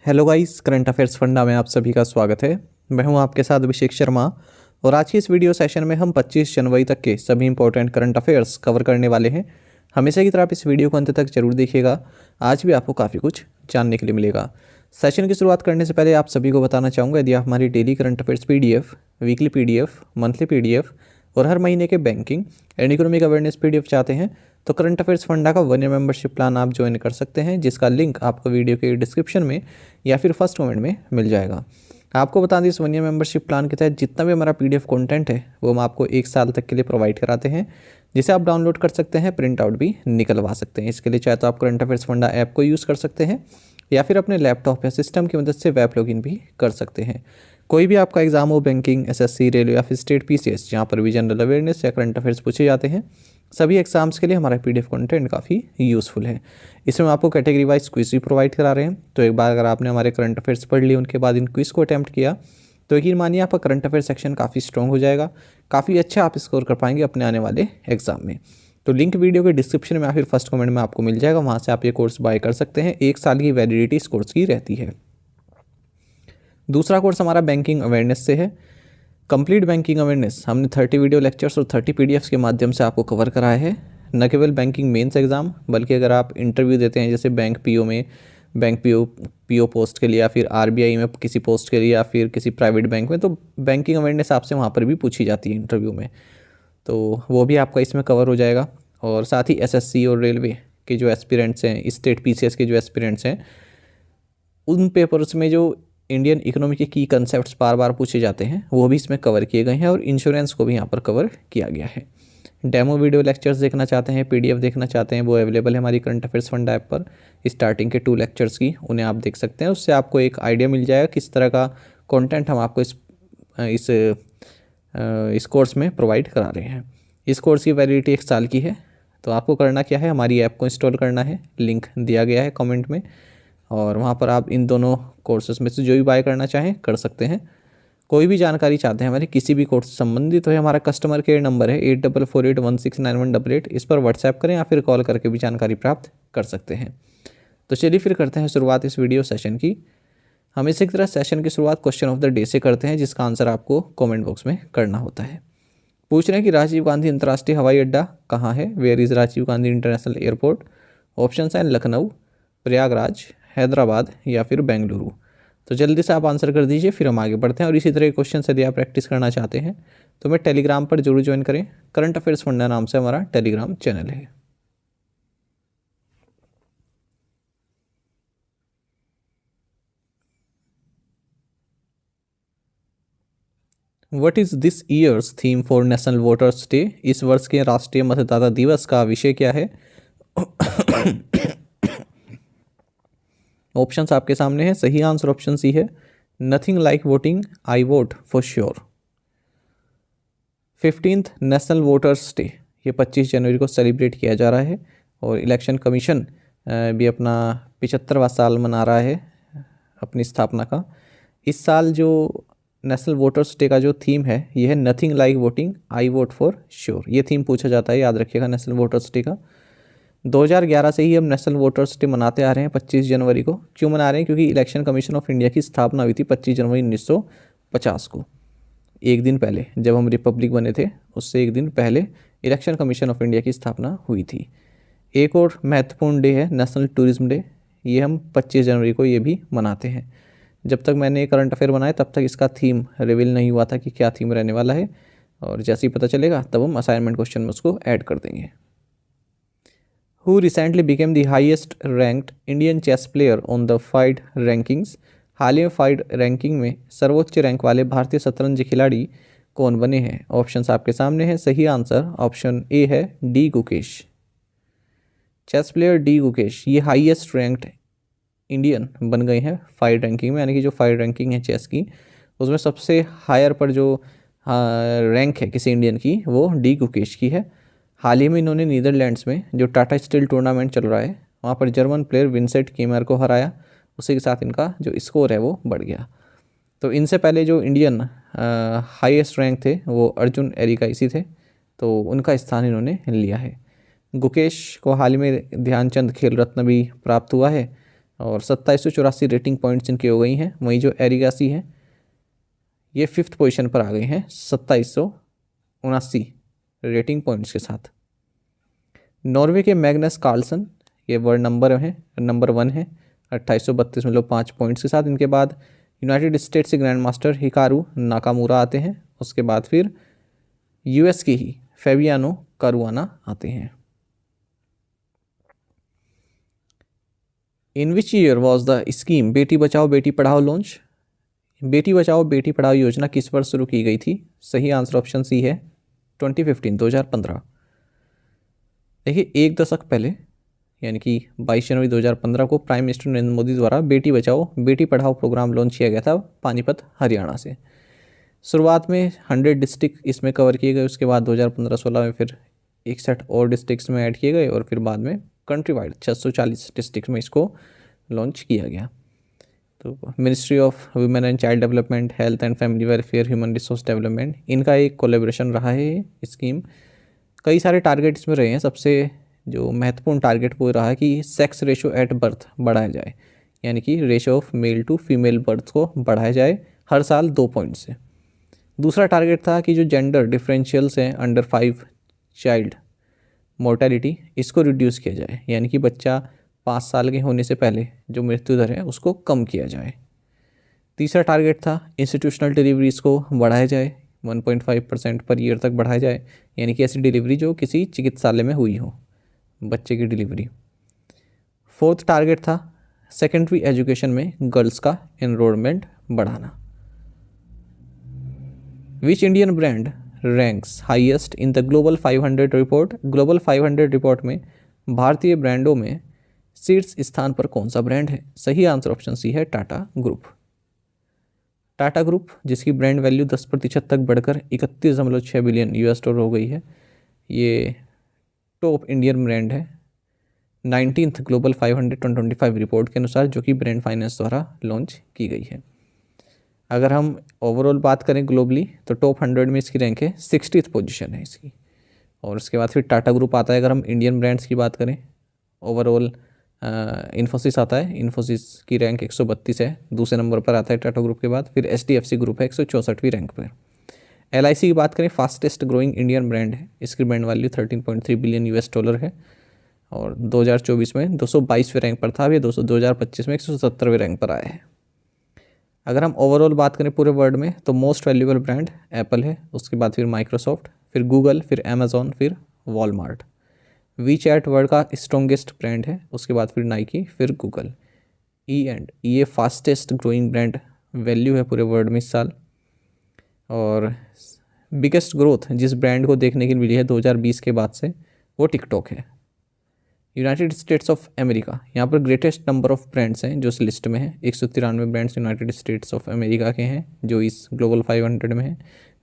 Hello guys, current affairs funda में आप सभी का स्वागत है। मैं हूं आपके साथ अभिषेक शर्मा और आज की इस वीडियो सेशन में हम 25 जनवरी तक के सभी इंपॉर्टेंट करंट अफेयर्स कवर करने वाले हैं। हमेशा की तरह आप इस वीडियो को अंत तक जरूर देखिएगा, आज भी आपको काफ़ी कुछ जानने के लिए मिलेगा। सेशन की शुरुआत करने से पहले आप सभी को बताना चाहूँगा, यदि आप हमारी daily current affairs PDF, weekly PDF, monthly PDF और हर महीने के banking and economic awareness PDF चाहते हैं तो करंट अफेयर्स फंडा का 1 ईयर मेंबरशिप प्लान आप ज्वाइन कर सकते हैं, जिसका लिंक आपको वीडियो के डिस्क्रिप्शन में या फिर फर्स्ट कमेंट में मिल जाएगा। आपको बता दें, इस 1 ईयर मेंबरशिप प्लान के तहत जितना भी हमारा PDF कंटेंट है वो हम आपको 1 साल तक के लिए प्रोवाइड कराते हैं, जिसे आप डाउनलोड कर सकते हैं, प्रिंट आउट भी निकलवा सकते हैं। इसके लिए चाहे तो आप करंट अफेयर्स फंडा ऐप को यूज़ कर सकते हैं या फिर अपने लैपटॉप या सिस्टम की मदद से वेब लॉगिन भी कर सकते हैं। कोई भी आपका एग्जाम हो, बैंकिंग, SSC, रेलवे या फिर स्टेट PCS, जहाँ पर भी जनरल अवेयरनेस या करंट अफेयर्स पूछे जाते हैं, सभी एग्जाम्स के लिए हमारा PDF कंटेंट काफ़ी यूज़फुल है। इसमें आपको कैटेगरी वाइज क्विज भी प्रोवाइड करा रहे हैं, तो एक बार अगर आपने हमारे करंट अफेयर्स पढ़ लिए, उनके बाद इन क्विज को अटैम्प्ट किया, तो यकीन मानिए आपका करंट अफेयर सेक्शन काफ़ी स्ट्रॉन्ग हो जाएगा, काफ़ी अच्छा आप स्कोर कर पाएंगे अपने आने वाले एग्जाम में। तो लिंक वीडियो के डिस्क्रिप्शन में या फिर फर्स्ट कमेंट में आपको मिल जाएगा, वहाँ से आप ये कोर्स बाय कर सकते हैं। 1 साल की वैलिडिटी इस कोर्स की रहती है। दूसरा कोर्स हमारा बैंकिंग अवेयरनेस से है। कंप्लीट बैंकिंग अवेयरनेस हमने 30 वीडियो लेक्चर्स और 30 PDFs के माध्यम से आपको कवर कराया है। न केवल बैंकिंग मेंस एग्जाम, बल्कि अगर आप इंटरव्यू देते हैं, जैसे बैंक PO में, बैंक PO पोस्ट के लिए, या फिर RBI में किसी पोस्ट के लिए, या फिर किसी प्राइवेट बैंक में, तो बैंकिंग अवेयरनेस आपसे वहाँ पर भी पूछी जाती है इंटरव्यू में, तो वो भी आपका इसमें कवर हो जाएगा। और साथ ही SSC और रेलवे के जो एस्पिरेंट्स हैं, स्टेट PCS के जो एस्पिरेंट्स हैं, उन पेपर्स में जो इंडियन इकोनॉमी के की कंसेप्ट्स बार बार पूछे जाते हैं, वो भी इसमें कवर किए गए हैं, और इंश्योरेंस को भी यहाँ पर कवर किया गया है। डेमो वीडियो लेक्चर्स देखना चाहते हैं, PDF देखना चाहते हैं, वो अवेलेबल है हमारी करंट अफेयर्स फंड ऐप पर। स्टार्टिंग के 2 लेक्चर्स की उन्हें आप देख सकते हैं, उससे आपको एक आइडिया मिल जाएगा किस तरह का कंटेंट हम आपको इस कोर्स में प्रोवाइड करा रहे हैं। इस कोर्स की वैलिडिटी 1 साल की है। तो आपको करना क्या है, हमारी ऐप को इंस्टॉल करना है, लिंक दिया गया है कमेंट में, और वहाँ पर आप इन दोनों कोर्सेज में से जो भी बाय करना चाहें कर सकते हैं। कोई भी जानकारी चाहते हैं हमारे किसी भी कोर्स से संबंधित, तो है हमारा कस्टमर केयर नंबर है 8448169188, इस पर व्हाट्सएप करें या फिर कॉल करके भी जानकारी प्राप्त कर सकते हैं। तो चलिए फिर करते हैं शुरुआत इस वीडियो सेशन की। हम इसी तरह सेशन की शुरुआत क्वेश्चन ऑफ द डे से करते हैं, जिसका आंसर आपको कमेंट बॉक्स में करना होता है। पूछ रहे हैं कि राजीव गांधी अंतर्राष्ट्रीय हवाई अड्डा कहाँ है, where is Rajiv Gandhi international airport. Option हैं लखनऊ, प्रयागराज, हैदराबाद या फिर बेंगलुरु। तो जल्दी से आप आंसर कर दीजिए, फिर हम आगे बढ़ते हैं। और इसी तरह के क्वेश्चन यदि आप प्रैक्टिस करना चाहते हैं तो मैं टेलीग्राम पर जरूर ज्वाइन करें। करंट अफेयर्स फंडा नाम से हमारा टेलीग्राम चैनल है। What is this years theme for national voters day. इस वर्ष के राष्ट्रीय मतदाता दिवस का विषय क्या है। ऑप्शंस आपके सामने हैं। सही आंसर ऑप्शन C है, nothing like voting, I vote for sure. 15th national voters day ये 25 जनवरी को सेलिब्रेट किया जा रहा है, और इलेक्शन कमीशन भी अपना 75वां साल मना रहा है अपनी स्थापना का। इस साल जो नेशनल वोटर्स डे का जो थीम है ये है nothing like voting, I vote for sure. ये थीम पूछा जाता है, याद रखिएगा, नेशनल वोटर्स डे का। 2011 से ही हम नेशनल वोटर्स डे मनाते आ रहे हैं 25 जनवरी को। क्यों मना रहे हैं, क्योंकि इलेक्शन कमीशन ऑफ इंडिया की स्थापना हुई थी 25 जनवरी 1950 को। एक दिन पहले, जब हम रिपब्लिक बने थे, उससे एक दिन पहले इलेक्शन कमीशन ऑफ इंडिया की स्थापना हुई थी। एक और महत्वपूर्ण डे है नेशनल टूरिज्म डे, ये हम 25 जनवरी को ये भी मनाते हैं। जब तक मैंने करंट अफेयर बनाए तब तक इसका थीम रिवील नहीं हुआ था कि क्या थीम रहने वाला है, और जैसे ही पता चलेगा तब हम असाइनमेंट क्वेश्चन में उसको ऐड कर देंगे। Who recently became the highest ranked Indian chess player on the FIDE rankings। हाल ही में FIDE रैंकिंग में सर्वोच्च रैंक वाले भारतीय शतरंज खिलाड़ी कौन बने हैं। ऑप्शंस आपके सामने हैं। सही आंसर ऑप्शन A है, D Gukesh. Chess player D Gukesh ये हाईएस्ट रैंक्ड इंडियन बन गए हैं FIDE रैंकिंग में, यानी कि जो FIDE रैंकिंग है चेस की, उसमें सबसे हायर पर जो रैंक है किसी इंडियन की, वो D गुकेश की है। हाल ही में इन्होंने नीदरलैंड्स में जो टाटा स्टील टूर्नामेंट चल रहा है, वहाँ पर जर्मन प्लेयर विंसेंट कीमर को हराया। उसी के साथ इनका जो स्कोर है वो बढ़ गया। तो इनसे पहले जो इंडियन हाईएस्ट रैंक थे वो अर्जुन एरिकाइसी थे, तो उनका स्थान इन्होंने लिया है। गुकेश को हाल ही में ध्यानचंद खेल रत्न भी प्राप्त हुआ है, और 2784 रेटिंग पॉइंट्स इनकी हो गई हैं। वहीं जो एरिगासी है ये 5th पोजीशन पर आ गए हैं 2779 रेटिंग पॉइंट्स के साथ। नॉर्वे के मैग्नस कार्लसन ये वर्ल्ड नंबर 1 है 2832.5 पॉइंट्स के साथ। इनके बाद यूनाइटेड स्टेट्स के ग्रैंड मास्टर हिकारू नाकामुरा आते हैं। उसके बाद फिर यूएस के ही फेबियानो कारुआना आते हैं। In which year was the scheme Beti Bachao Beti Padhao launch? बेटी बचाओ बेटी पढ़ाओ योजना किस वर्ष शुरू की गई थी? सही आंसर ऑप्शन सी है 2015। देखिए, एक दशक पहले यानी कि 22 जनवरी 2015 को प्राइम मिनिस्टर नरेंद्र मोदी द्वारा बेटी बचाओ बेटी पढ़ाओ प्रोग्राम लॉन्च किया गया था पानीपत हरियाणा से। शुरुआत में 100 डिस्ट्रिक्ट इसमें कवर किए गए। उसके बाद 2015-16 में फिर 61 और डिस्ट्रिक्ट्स में ऐड किए गए और फिर बाद में कंट्री वाइड 640 डिस्ट्रिक्ट में इसको लॉन्च किया गया। तो ministry of women and child development, health and family welfare, human resource development, इनका एक कोलेब्रेशन रहा है ये स्कीम। कई सारे टारगेट इसमें रहे हैं। सबसे जो महत्वपूर्ण टारगेट वो रहा है कि सेक्स रेशो एट बर्थ बढ़ाया जाए, यानी कि ratio of male to female birth को बढ़ाया जाए हर साल 2 पॉइंट से। दूसरा टारगेट था कि जो जेंडर डिफरेंशियल्स हैं अंडर 5 चाइल्ड मोर्टेलिटी, इसको रिड्यूस किया जाए, यानी कि बच्चा 5 साल के होने से पहले जो मृत्यु दर है उसको कम किया जाए। तीसरा टारगेट था इंस्टीट्यूशनल डिलीवरीज को बढ़ाया जाए, 1.5% पर ईयर तक बढ़ाया जाए, यानी कि ऐसी डिलीवरी जो किसी चिकित्सालय में हुई हो बच्चे की डिलीवरी। फोर्थ टारगेट था सेकेंडरी एजुकेशन में गर्ल्स का एनरोलमेंट बढ़ाना। Which Indian brand ranks highest in the global 500 report? Global 500 report में भारतीय ब्रांडों में शीर्ष स्थान पर कौन सा ब्रांड है? सही आंसर ऑप्शन सी है टाटा ग्रुप। टाटा ग्रुप जिसकी ब्रांड वैल्यू 10% तक बढ़कर 31.6 बिलियन US$ हो गई है, ये टॉप इंडियन ब्रांड है 19th ग्लोबल 500 रिपोर्ट के अनुसार, जो कि ब्रांड फाइनेंस द्वारा लॉन्च की गई है। अगर हम ओवरऑल बात करें ग्लोबली तो टॉप 100 में इसकी रैंक है 60th पोजीशन है इसकी। और उसके बाद फिर टाटा ग्रुप आता है। अगर हम इंडियन ब्रांड्स की बात करें ओवरऑल इन्फोसिस आता है, इन्फोसिस की रैंक 132 है, दूसरे नंबर पर आता है टाटा ग्रुप के बाद। फिर HDFC ग्रुप है 164वीं रैंक पर। LIC की बात करें फास्टेस्ट ग्रोइंग इंडियन ब्रांड है, इसकी ब्रांड वैल्यू 13.3 बिलियन US$ है और 2024 में 222वें रैंक पर था। अब ये 2025 में 177वें रैंक पर आया है। अगर हम ओवरऑल बात करें पूरे वर्ल्ड में तो मोस्ट वैल्यूएबल ब्रांड एप्पल है, उसके बाद फिर माइक्रोसॉफ्ट, फिर गूगल, फिर अमेजॉन, फिर वॉलमार्ट। वीचैट वर्ल्ड का स्ट्रॉन्गेस्ट ब्रांड है, उसके बाद फिर नाइकी, फिर गूगल। ये फास्टेस्ट ग्रोइंग ब्रांड वैल्यू है पूरे वर्ल्ड में इस साल। और बिगेस्ट ग्रोथ जिस ब्रांड को देखने की मिली है 2020 के बाद से वो टिकटॉक है। यूनाइटेड स्टेट्स ऑफ अमेरिका, यहाँ पर ग्रेटेस्ट नंबर ऑफ ब्रांड्स हैं जो इस लिस्ट में है। 193 brands United states of America के हैं जो इस ग्लोबल 500 में है।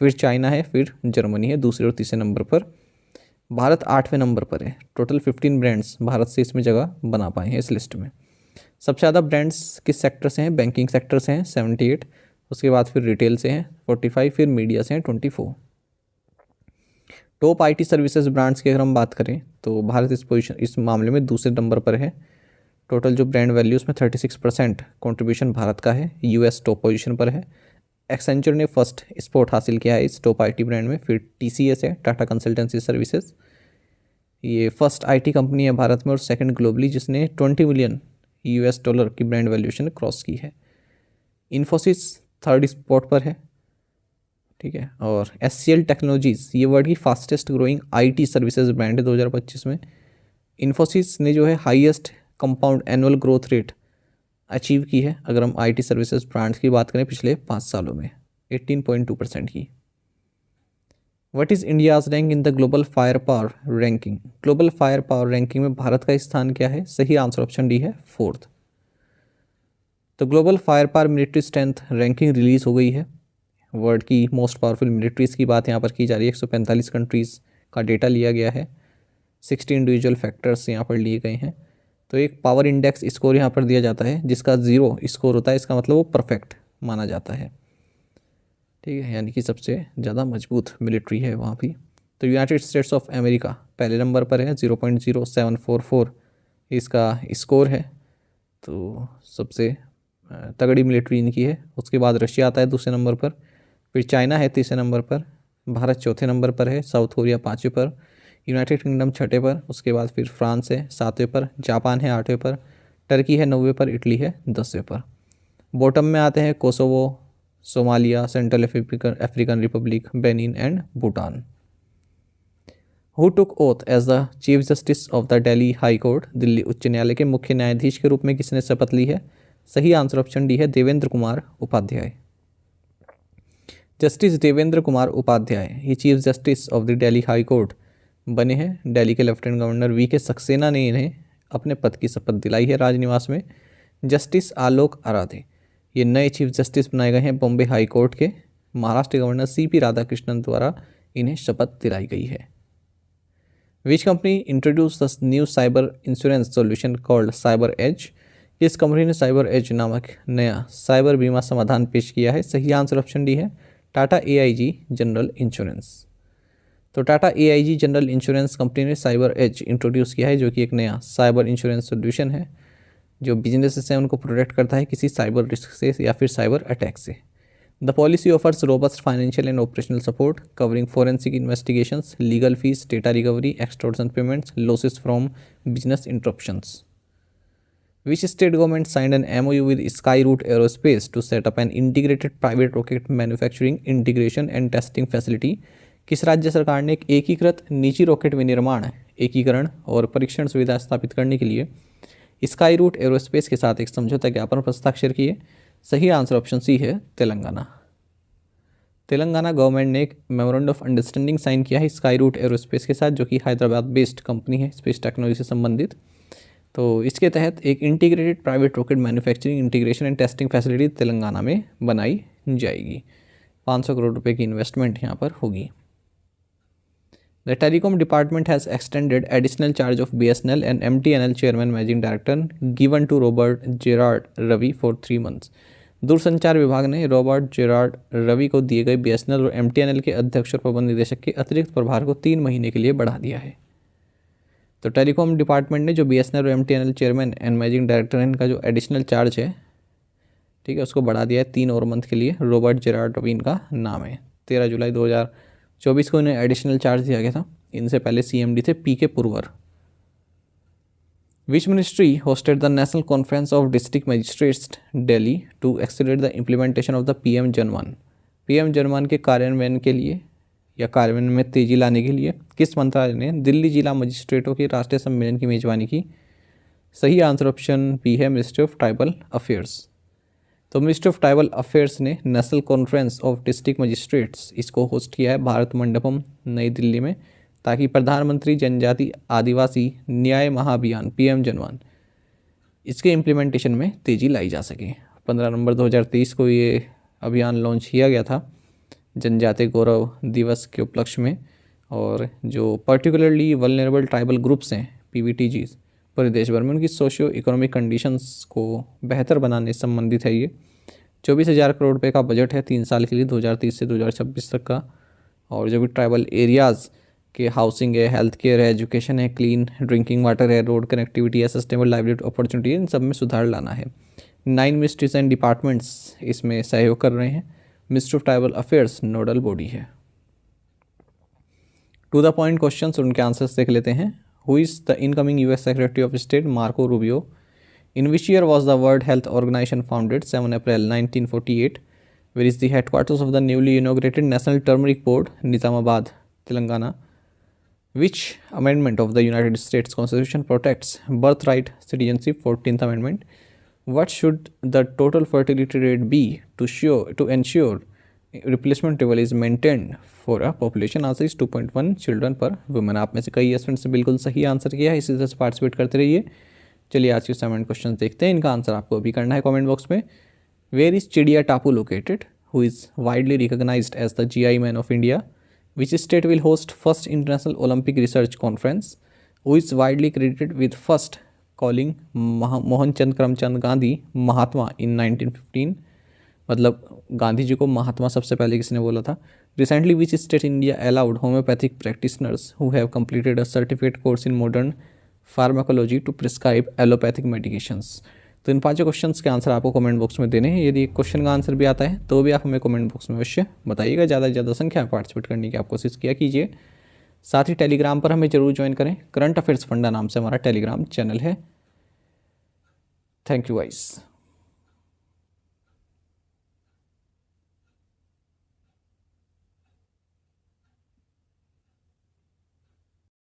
फिर चाइना है, फिर जर्मनी है दूसरे और तीसरे नंबर पर। भारत 8वें नंबर पर है। टोटल 15 ब्रांड्स भारत से इसमें जगह बना पाए हैं इस लिस्ट में। सबसे ज़्यादा ब्रांड्स किस सेक्टर से हैं? बैंकिंग सेक्टर से हैं 78, उसके बाद फिर रिटेल से हैं 45, फिर मीडिया से हैं 24। टॉप IT सर्विसेज ब्रांड्स की अगर हम बात करें तो भारत इस मामले में दूसरे नंबर पर है। टोटल जो ब्रांड वैल्यू उसमें 36% कॉन्ट्रीब्यूशन भारत का है। US टॉप पोजीशन पर है। एक्सेंचर ने फर्स्ट स्पॉट हासिल किया है इस टॉप IT ब्रांड में। फिर TCS है, टाटा कंसल्टेंसी सर्विसेज, ये फर्स्ट IT कंपनी है भारत में और सेकंड ग्लोबली जिसने 20 मिलियन US$ की ब्रांड वैल्यूएशन क्रॉस की है। इन्फोसिस थर्ड स्पॉट पर है, ठीक है। और SCL टेक्नोलॉजीज़ ये वर्ल्ड की fastest growing IT services brand है 2025 में। इन्फोसिस ने जो है highest compound annual growth rate achieve की है अगर हम IT सर्विसेज ब्रांड्स की बात करें पिछले 5 सालों में 18.2% की। What is India's rank in the global fire power ranking? Global fire power ranking में भारत का स्थान क्या है? सही आंसर ऑप्शन डी है 4th। तो global fire power military strength ranking release हो गई है। वर्ल्ड की मोस्ट पावरफुल मिलिट्रीज़ की बात यहाँ पर की जा रही है। 145 कंट्रीज़ का डेटा लिया गया है, 60 इंडिविजुअल फैक्टर्स यहाँ पर लिए गए हैं। तो एक पावर इंडेक्स स्कोर यहाँ पर दिया जाता है जिसका 0 स्कोर होता है, इसका मतलब वो परफेक्ट माना जाता है, ठीक है, यानी कि सबसे ज़्यादा मजबूत मिलिट्री है वहाँ भी। तो यूनाइटेड स्टेट्स ऑफ अमेरिका पहले नंबर पर है, 0.0744 इसका स्कोर है। तो सबसे तगड़ी मिलिट्री इनकी है। उसके बाद रशिया आता है दूसरे नंबर पर, फिर चाइना है तीसरे नंबर पर, भारत चौथे नंबर पर है, साउथ कोरिया पाँचवें पर, यूनाइटेड किंगडम छठे पर, उसके बाद फिर फ्रांस है सातवें पर, जापान है आठवें पर, टर्की है नौवें पर, इटली है 10वें पर। बॉटम में आते हैं Kosovo, Somalia, central African republic, Benin and Bhutan. Who took oath as the chief justice of the Delhi high court, Delhi उच्च न्यायालय के मुख्य न्यायाधीश के रूप में किसने शपथ ली है? सही आंसर ऑप्शन डी है, देवेंद्र कुमार उपाध्याय। जस्टिस देवेंद्र कुमार उपाध्याय ये chief justice of the Delhi high court बने हैं। दिल्ली के लेफ्टिनेंट गवर्नर वी.के. सक्सेना ने इन्हें अपने पद की शपथ दिलाई है राजनिवास में। जस्टिस आलोक आराधे ये नए चीफ जस्टिस बनाए गए हैं बॉम्बे हाई कोर्ट के। Maharashtra governor CP. राधाकृष्णन द्वारा इन्हें शपथ दिलाई गई है। Which company introduce the new cyber insurance solution called cyber edge, इस कंपनी ने साइबर एज नामक नया साइबर बीमा समाधान पेश किया है? सही आंसर ऑप्शन डी है, टाटा AIG जनरल इंश्योरेंस। तो Tata AIG general insurance company ने साइबर एज इंट्रोड्यूस किया है, जो कि एक नया साइबर इंश्योरेंस सोल्यूशन है जो बिजनेसेस हैं उनको प्रोटेक्ट करता है किसी साइबर रिस्क से या फिर साइबर अटैक से। The policy offers robust financial and operational support covering forensic investigations, legal fees, data recovery, extortion payments, losses from business interruptions. Which state government signed an MOU with Skyroot Aerospace to set up an integrated private rocket manufacturing, integration and testing facility? किस राज्य सरकार ने एक एकीकृत निजी rocket विनिर्माण, एकीकरण और परीक्षण सुविधा स्थापित करने के लिए स्काईरूट एरोस्पेस के साथ एक समझौता ज्ञापन पर हस्ताक्षर किए? सही आंसर ऑप्शन सी है, तेलंगाना। तेलंगाना गवर्नमेंट ने एक मेमोरेंडम ऑफ अंडरस्टैंडिंग साइन किया है स्काईरूट एरोस्पेस के साथ, जो कि हैदराबाद बेस्ड कंपनी है स्पेस टेक्नोलॉजी से संबंधित। तो इसके तहत एक integrated private rocket manufacturing, integration and testing facility Telangana में बनाई जाएगी। 500 करोड़ रुपए की इन्वेस्टमेंट यहाँ पर होगी। The telecom department has extended additional charge of BSNL and MTNL chairman managing director given to Robert Gerard Ravi for 3 months। दूरसंचार विभाग ने रॉबर्ट जेरार्ड रवि को दिए गए BSNL और MTNL के अध्यक्ष और प्रबंध निदेशक के अतिरिक्त प्रभार को 3 महीने के लिए बढ़ा दिया है। तो टेलीकॉम डिपार्टमेंट ने जो BSNL और MTNL chairman and managing director हैं, इनका जो एडिशनल चार्ज है, ठीक है, उसको बढ़ा दिया है 3 और मंथ के लिए। रॉबर्ट जेरार्ड रवि इनका नाम है। 13 जुलाई 2024 को इन्हें एडिशनल चार्ज दिया गया था। इनसे पहले CMD थे PK Purwar. Which ministry hosted the national conference of district magistrates Delhi to accelerate the implementation of the PM जन-1? PM जन-1 के कार्यान्वयन के लिए या कार्यान्वयन में तेजी लाने के लिए किस मंत्रालय ने दिल्ली जिला मजिस्ट्रेटों के राष्ट्रीय सम्मेलन की मेजबानी की? सही आंसर ऑप्शन बी है, मिनिस्ट्री ऑफ ट्राइबल अफेयर्स। तो मिनिस्ट्री ऑफ ट्राइबल अफेयर्स ने national conference of district magistrates इसको होस्ट किया है भारत मंडपम नई दिल्ली में, ताकि प्रधानमंत्री जनजाति आदिवासी न्याय महाअभियान PM जन-1 इसके इम्प्लीमेंटेशन में तेजी लाई जा सके। 15 नवंबर 2023 को ये अभियान लॉन्च किया गया था जनजातीय गौरव दिवस के उपलक्ष्य में। और जो पर्टिकुलरली वल्नरेबल ट्राइबल ग्रुप्स हैं PVTGs पूरे देश भर में, उनकी सोशियो इकोनॉमिक कंडीशंस को बेहतर बनाने से संबंधित है। ये 24,000 करोड़ रुपए का बजट है 3 साल के लिए, 2030 से 2026 तक का। और जो भी ट्राइबल एरियाज़ के हाउसिंग है, हेल्थ केयर है, एजुकेशन है, क्लीन ड्रिंकिंग वाटर है, रोड कनेक्टिविटी है, सस्टेनेबल लाइवलीहुड अपॉर्चुनिटी है, इन सब में सुधार लाना है। 9 मिनिस्ट्रीज एंड डिपार्टमेंट्स इसमें सहयोग कर रहे हैं। Ministry of tribal affairs nodal body है। टू द पॉइंट क्वेश्चंस और उनके आंसर्स देख लेते हैं। Who is the incoming US secretary of state Marco Rubio? In which year was the World Health Organization founded? 7 April 1948। Where is the headquarters of the newly inaugurated national turmeric board? Nizamabad, Telangana. Which amendment of the United States Constitution protects birthright citizenship? 14th Amendment. What should the total fertility rate be to ensure replacement level is maintained for a population? Answer is 2.1 children per woman. आप में से कई students ने बिल्कुल सही answer किया है, इसी तरह से पार्टिसिपेट करते रहिए। चलिए आज के असाइनमेंट क्वेश्चन देखते हैं, इनका आंसर आपको अभी करना है कमेंट बॉक्स में। Where is Chidiya Tapu located? Who is widely recognised as the GI man of India? Which state will host first International Olympic Research Conference? Who is widely credited with first calling Mohanchand Karamchand Gandhi Mahatma in 1915? मतलब गांधी जी को महात्मा सबसे पहले किसने बोला था? Recently, which state in India allowed homeopathic practitioners who have completed a certificate course in modern pharmacology to prescribe allopathic medications? तो इन 5 questions के answer आपको कमेंट बॉक्स में देने हैं। यदि एक क्वेश्चन का आंसर भी आता है तो भी आप हमें कमेंट बॉक्स में अवश्य बताइएगा। ज़्यादा से ज़्यादा संख्या में पार्टिसिपेट करने की आप कोशिश किया कीजिए। साथ ही टेलीग्राम पर हमें जरूर ज्वाइन करें। करंट अफेयर्स फंडा नाम से हमारा टेलीग्राम चैनल है। Thank you guys.